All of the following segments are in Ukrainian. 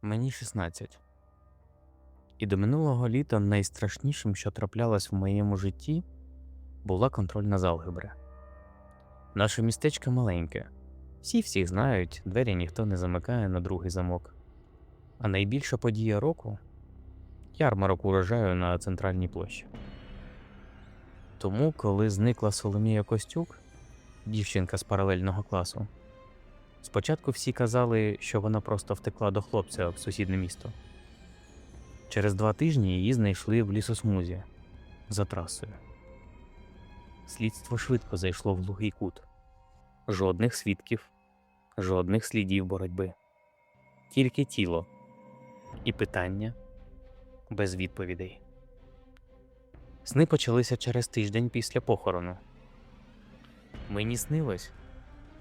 Мені 16. І до минулого літа найстрашнішим, що траплялось в моєму житті, була контрольна з алгебри. Наше містечко маленьке. Всі всіх знають, двері ніхто не замикає на другий замок. А найбільша подія року – ярмарок урожаю на центральній площі. Тому, коли зникла Соломія Костюк, дівчинка з паралельного класу, спочатку всі казали, що вона просто втекла до хлопця в сусіднє місто. Через 2 тижні її знайшли в лісосмузі за трасою. Слідство швидко зайшло в глухий кут. Жодних свідків, жодних слідів боротьби. Тільки тіло і питання без відповідей. Сни почалися через тиждень після похорону. Мені снилось,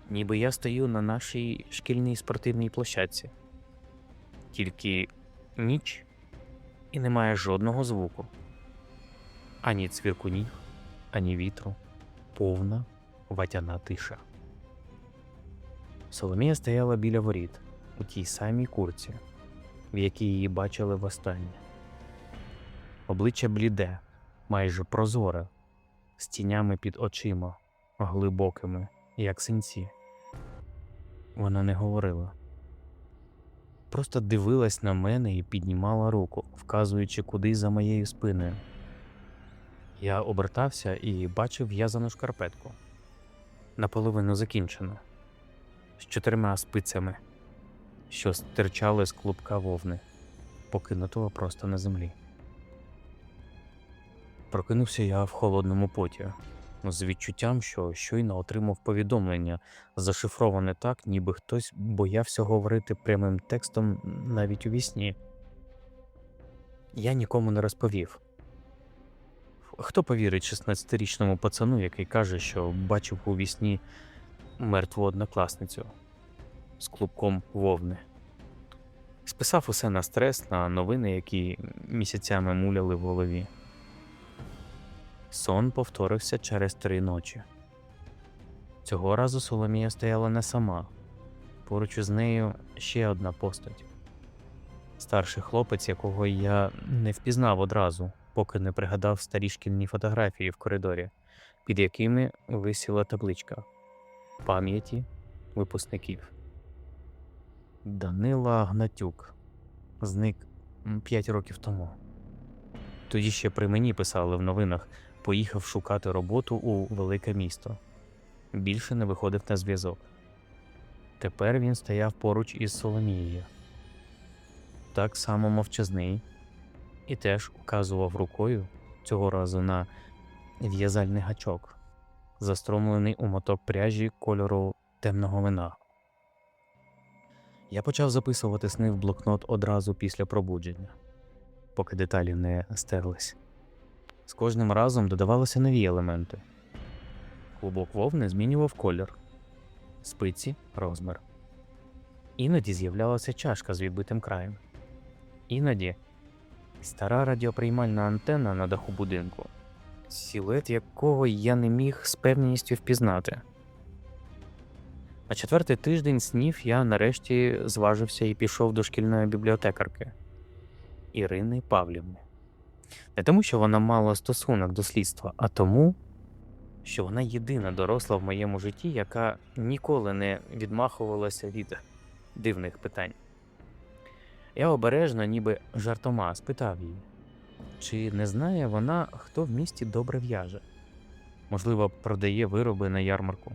ніби я стою на нашій шкільній спортивній площадці. Тільки ніч і немає жодного звуку. Ані цвіркунів, ані вітру. Повна ватяна тиша. Соломія стояла біля воріт, у тій самій куртці, в якій її бачили востаннє. Обличчя бліде, майже прозоре, з тінями під очима, глибокими, як синці. Вона не говорила. Просто дивилась на мене і піднімала руку, вказуючи кудись за моєю спиною. Я обертався і бачив в'язану шкарпетку, наполовину закінчену, з 4 спицями, що стирчали з клубка вовни, покинутого просто на землі. Прокинувся я в холодному поті, з відчуттям, що щойно отримав повідомлення, зашифроване так, ніби хтось боявся говорити прямим текстом навіть у вісні. Я нікому не розповів. Хто повірить 16-річному пацану, який каже, що бачив у вісні мертву однокласницю з клубком вовни? Списав усе на стрес, на новини, які місяцями муляли в голові. Сон повторився через 3 ночі. Цього разу Соломія стояла не сама. Поруч із нею ще одна постать. Старший хлопець, якого я не впізнав одразу, поки не пригадав старі шкільні фотографії в коридорі, під якими висіла табличка «Пам'яті випускників». Данила Гнатюк зник 5 років тому. Тоді ще при мені писали в новинах: поїхав шукати роботу у велике місто. Більше не виходив на зв'язок. Тепер він стояв поруч із Соломією. Так само мовчазний. І теж указував рукою, цього разу на в'язальний гачок, застромлений у моток пряжі кольору темного вина. Я почав записувати сни в блокнот одразу після пробудження, поки деталі не стерлись. З кожним разом додавалися нові елементи. Клубок вовни змінював колір, спиці – розмір. Іноді з'являлася чашка з відбитим краєм. Іноді стара радіоприймальна антенна на даху будинку, силует якого я не міг з певністю впізнати. На 4-й тиждень снів я нарешті зважився і пішов до шкільної бібліотекарки Ірини Павлівни. Не тому, що вона мала стосунок до слідства, а тому, що вона єдина доросла в моєму житті, яка ніколи не відмахувалася від дивних питань. Я обережно, ніби жартома, спитав її, чи не знає вона, хто в місті добре в'яже. Можливо, продає вироби на ярмарку.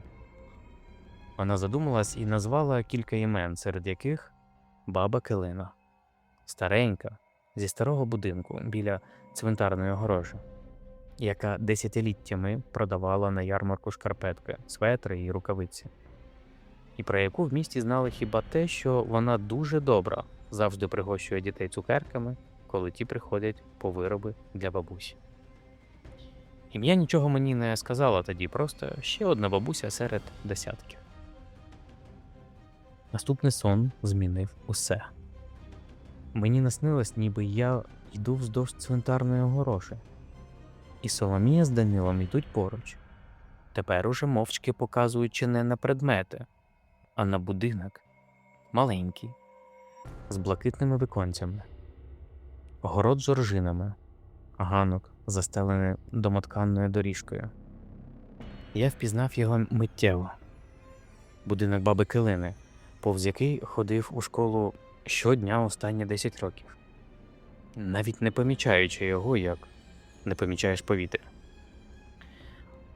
Вона задумалась і назвала кілька імен, серед яких баба Килина. Старенька, зі старого будинку, біля цвинтарної огорожі, яка десятиліттями продавала на ярмарку шкарпетки, светри і рукавиці. І про яку в місті знали хіба те, що вона дуже добра, завжди пригощує дітей цукерками, коли ті приходять по вироби для бабусі. Ім'я нічого мені не сказала тоді, просто ще одна бабуся серед десятків. Наступний сон змінив усе. Мені наснилось, ніби я йду вздовж цвинтарної огорожі, і Соломія з Данилом йдуть поруч. Тепер уже мовчки показуючи не на предмети, а на будинок. Маленький, з блакитними віконцями, город з жоржинами, ганок, застелений домотканною доріжкою. Я впізнав його миттєво. Будинок баби Килини, повз який ходив у школу щодня останні 10 років, навіть не помічаючи його, як не помічаєш повітря.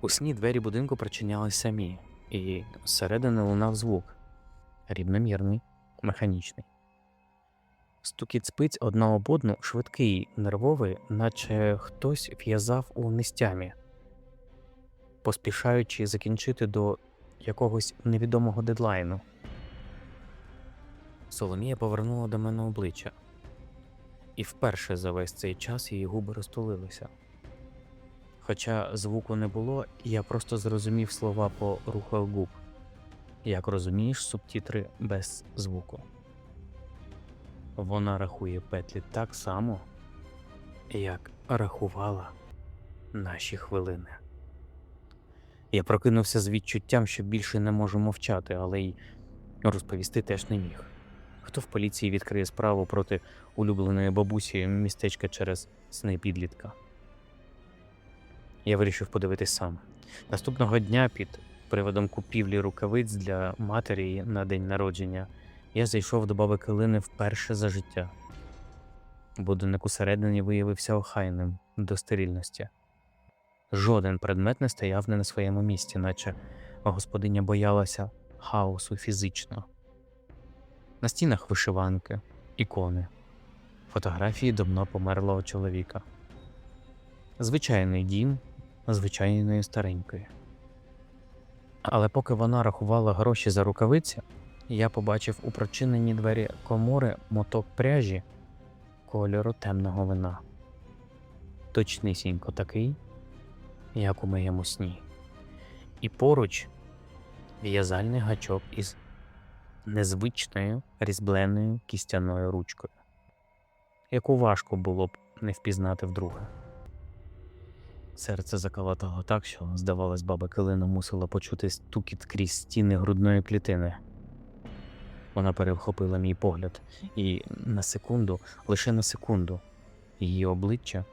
У сні двері будинку причинялись самі, і зсередини лунав звук, рівномірний, механічний. Стукіт спиць одна об одну швидкий, нервовий, наче хтось в'язав у нестямі, поспішаючи закінчити до якогось невідомого дедлайну. Соломія повернула до мене обличчя, і вперше за весь цей час її губи розтулилися. Хоча звуку не було, я просто зрозумів слова по рухах губ, як розумієш субтитри без звуку. Вона рахує петлі так само, як рахувала наші хвилини. Я прокинувся з відчуттям, що більше не можу мовчати, але й розповісти теж не міг. Хто в поліції відкриє справу проти улюбленої бабусі містечка через сни підлітка? Я вирішив подивитись сам. Наступного дня під приводом купівлі рукавиць для матері на день народження я зайшов до баби Килини вперше за життя. Будинок усередині виявився охайним до стерильності. Жоден предмет не стояв не на своєму місці, наче господиня боялася хаосу фізично. На стінах вишиванки, ікони, фотографії давно померлого чоловіка. Звичайний дім звичайної старенької. Але поки вона рахувала гроші за рукавиці, я побачив у прочиненій двері комори моток пряжі кольору темного вина. Точнісінько такий, як у моєму сні. І поруч в'язальний гачок із незвичною різьбленою кістяною ручкою, яку важко було б не впізнати вдруге. Серце заколотало так, що, здавалось, баба Килина мусила почути стукіт крізь стіни грудної клітини. Вона перехопила мій погляд, і на секунду, лише на секунду, її обличчя,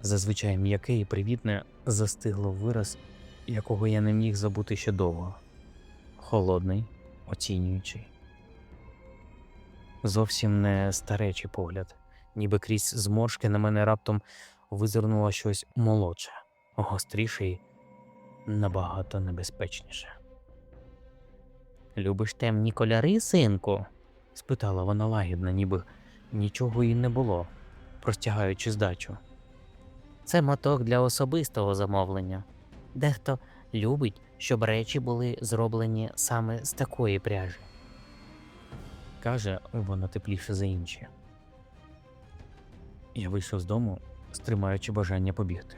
зазвичай м'яке і привітне, застигло в вираз, якого я не міг забути ще довго. Холодний, оцінюючий. Зовсім не старечий погляд, ніби крізь зморшки на мене раптом визирнуло щось молодше, гостріше і набагато небезпечніше. «Любиш темні кольори, синку?» – спитала вона лагідно, ніби нічого їй не було, простягаючи здачу. «Це моток для особистого замовлення. Дехто любить, щоб речі були зроблені саме з такої пряжі». Каже, вона тепліше за інші. Я вийшов з дому, стримаючи бажання побігти.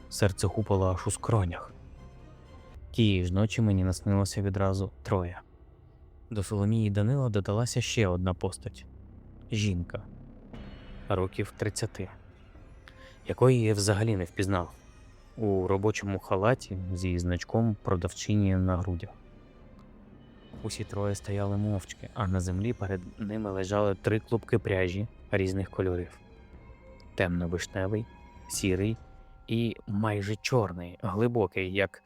Серце гупало аж у скронях. Тієї ж ночі мені наснилося відразу троє. До Соломії Данила додалася ще одна постать – жінка, років 30, якої я взагалі не впізнав, у робочому халаті зі значком продавчині на грудях. Усі троє стояли мовчки, а на землі перед ними лежали 3 клубки пряжі різних кольорів – темно-вишневий, сірий і майже чорний, глибокий, як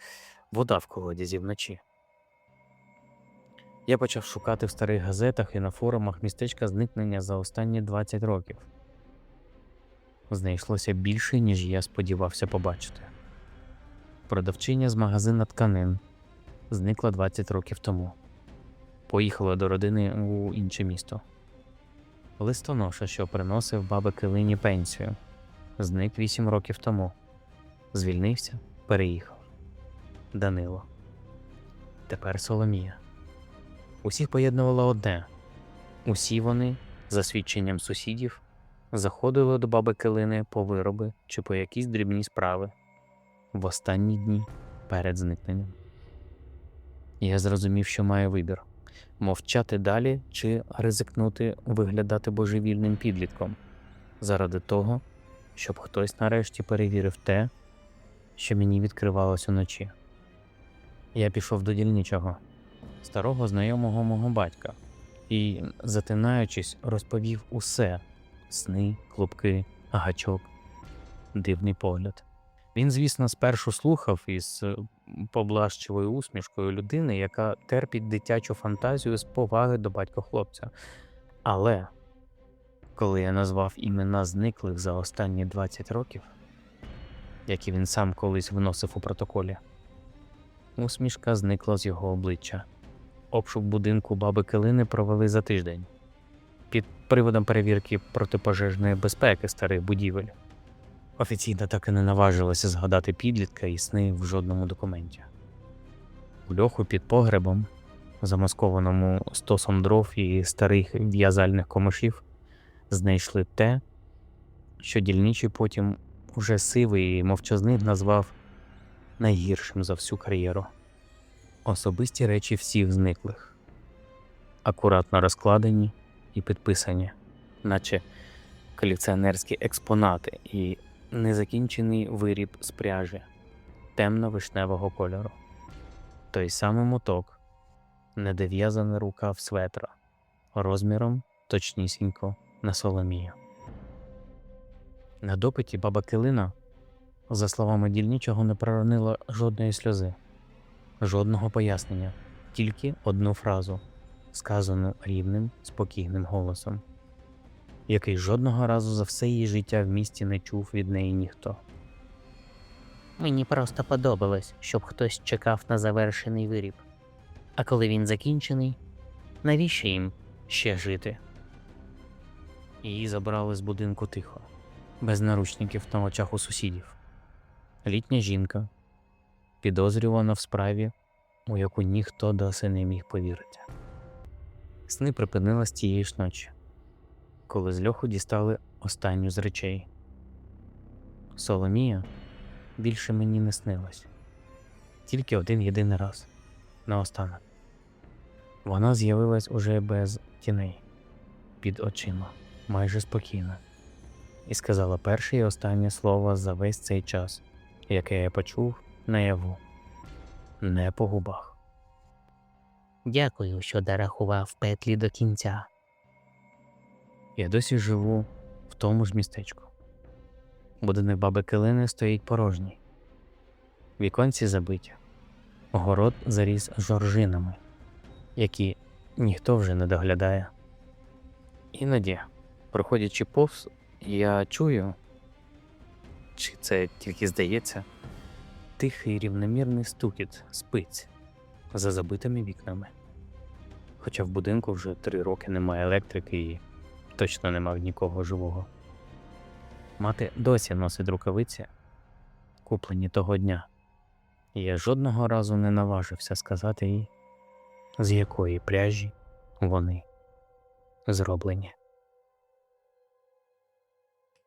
вода в колодязі вночі. Я почав шукати в старих газетах і на форумах містечка зникнення за останні 20 років. Знайшлося більше, ніж я сподівався побачити. Продавчиня з магазина тканин зникла 20 років тому. Поїхала до родини у інше місто. Листоноша, що приносив бабі Килині пенсію, зник 8 років тому. Звільнився, переїхав. Данило. Тепер Соломія. Усіх поєднувало одне. Усі вони, за свідченням сусідів, заходили до баби Килини по вироби чи по якісь дрібні справи в останні дні перед зникненням. Я зрозумів, що маю вибір – мовчати далі чи ризикнути виглядати божевільним підлітком заради того, щоб хтось нарешті перевірив те, що мені відкривалось уночі. Я пішов до дільничого, старого знайомого мого батька, і, затинаючись, розповів усе: сни, клубки, гачок, дивний погляд. Він, звісно, спершу слухав із поблажчивою усмішкою людини, яка терпить дитячу фантазію з поваги до батька хлопця. Але коли я назвав імена зниклих за останні 20 років, які він сам колись вносив у протоколі, усмішка зникла з його обличчя. Обшук будинку баби Килини провели за тиждень під приводом перевірки протипожежної безпеки старих будівель. Офіційно так і не наважилося згадати підлітка і сни в жодному документі. У льоху під погребом, замаскованому стосом дров і старих в'язальних комишів, знайшли те, що дільничий потім уже сивий і мовчазний назвав найгіршим за всю кар'єру. Особисті речі всіх зниклих, акуратно розкладені і підписані, наче колекціонерські експонати, і незакінчений виріб з пряжі темно-вишневого кольору. Той самий моток, недов'язаний рукав светра, розміром точнісінько на Соломію. На допиті баба Килина, за словами дільничого, не проронила жодної сльози, жодного пояснення, тільки одну фразу, сказану рівним, спокійним голосом, який жодного разу за все її життя в місті не чув від неї ніхто. Мені просто подобалось, щоб хтось чекав на завершений виріб. А коли він закінчений, навіщо їм ще жити? Її забрали з будинку тихо, без наручників на очах у сусідів. Літня жінка, підозрювана в справі, у яку ніхто досі не міг повірити. Сни припинились тієї ж ночі, коли з льоху дістали останню з речей. Соломія більше мені не снилась. Тільки один єдиний раз, наостанок. Вона з'явилась уже без тіней, під очима, майже спокійно, і сказала перше і останнє слово за весь цей час, яке я почув наяву, не по губах. Дякую, що дорахував петлі до кінця. Я досі живу в тому ж містечку. Будинок баби Килини стоїть порожній. Віконці забиті. Город заріс жоржинами, які ніхто вже не доглядає. Іноді, проходячи повз, я чую, чи це тільки здається, тихий рівномірний стукіт спиць за забитими вікнами. Хоча в будинку вже 3 роки немає електрики і точно нема нікого живого. Мати досі носить рукавиці, куплені того дня. І я жодного разу не наважився сказати їй, з якої пряжі вони зроблені.